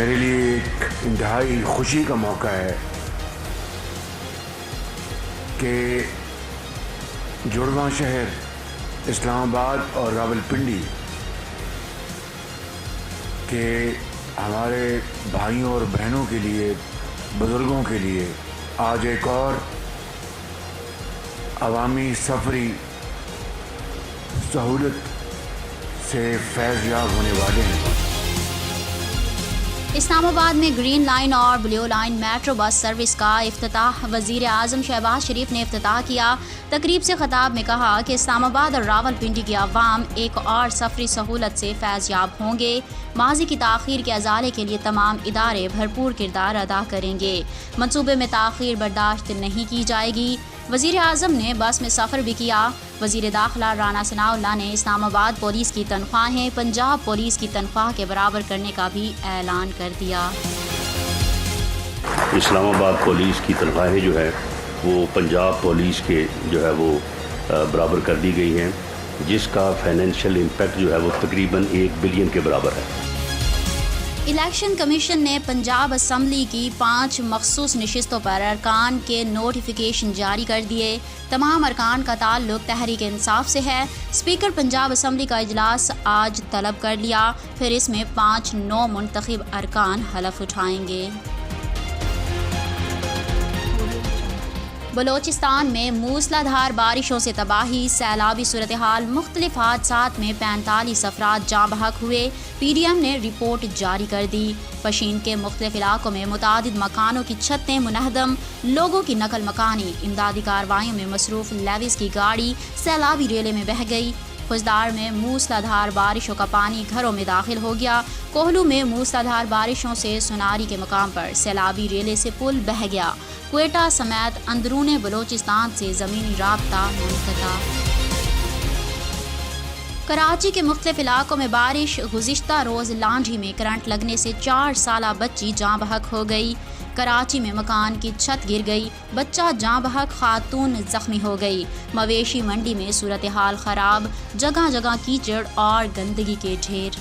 میرے لیے ایک انتہائی خوشی کا موقع ہے کہ جڑواں شہر اسلام آباد اور راولپنڈی کے ہمارے بھائیوں اور بہنوں کے لیے، بزرگوں کے لیے آج ایک اور عوامی سفری سہولت سے فیض یاب ہونے والے ہیں۔ اسلام آباد میں گرین لائن اور blue line metro bus service کا افتتاح وزیر اعظم شہباز شریف نے افتتاح کیا۔ تقریب سے خطاب میں کہا کہ اسلام آباد اور راولپنڈی کی عوام ایک اور سفری سہولت سے فیض یاب ہوں گے۔ ماضی کی تاخیر کے ازالے کے لیے تمام ادارے بھرپور کردار ادا کریں گے۔ منصوبے میں تاخیر برداشت نہیں کی جائے گی۔ وزیر اعظم نے بس میں سفر بھی کیا۔ وزیر داخلہ رانا ثناء اللہ نے اسلام آباد پولیس کی تنخواہیں پنجاب پولیس کی تنخواہ کے برابر کرنے کا بھی اعلان کر دیا۔ اسلام آباد پولیس کی تنخواہیں جو ہے وہ پنجاب پولیس کے جو ہے وہ برابر کر دی گئی ہیں، جس کا فائنینشیل امپیکٹ جو ہے وہ تقریباً 1 بلین کے برابر ہے۔ الیکشن کمیشن نے پنجاب اسمبلی کی 5 مخصوص نشستوں پر ارکان کے نوٹیفیکیشن جاری کر دیے۔ تمام ارکان کا تعلق تحریک انصاف سے ہے۔ اسپیکر پنجاب اسمبلی کا اجلاس آج طلب کر لیا، پھر اس میں 5 نو منتخب ارکان حلف اٹھائیں گے۔ بلوچستان میں موسلا دھار بارشوں سے تباہی، سیلابی صورتحال، مختلف حادثات میں 45 افراد جاں بحق ہوئے۔ پی ڈی ایم نے رپورٹ جاری کر دی۔ پشین کے مختلف علاقوں میں متعدد مکانوں کی چھتیں منہدم، لوگوں کی نقل مکانی، امدادی کارروائیوں میں مصروف لیویز کی گاڑی سیلابی ریلے میں بہہ گئی۔ خضدار میں موسلا دھار بارشوں کا پانی گھروں میں داخل ہو گیا۔ کوہلو میں موسلا دھار بارشوں سے سناری کے مقام پر سیلابی ریلے سے پل بہہ گیا۔ کوئٹہ سمیت اندرون بلوچستان سے زمینی رابطہ منقطع۔ کراچی کے مختلف علاقوں میں بارش، گزشتہ روز لانڈھی میں کرنٹ لگنے سے 4 سالہ بچی جاں بحق ہو گئی۔ کراچی میں مکان کی چھت گر گئی، بچہ جاں بحق، خاتون زخمی ہو گئی۔ مویشی منڈی میں صورتحال خراب، جگہ جگہ کیچڑ اور گندگی کے ڈھیر۔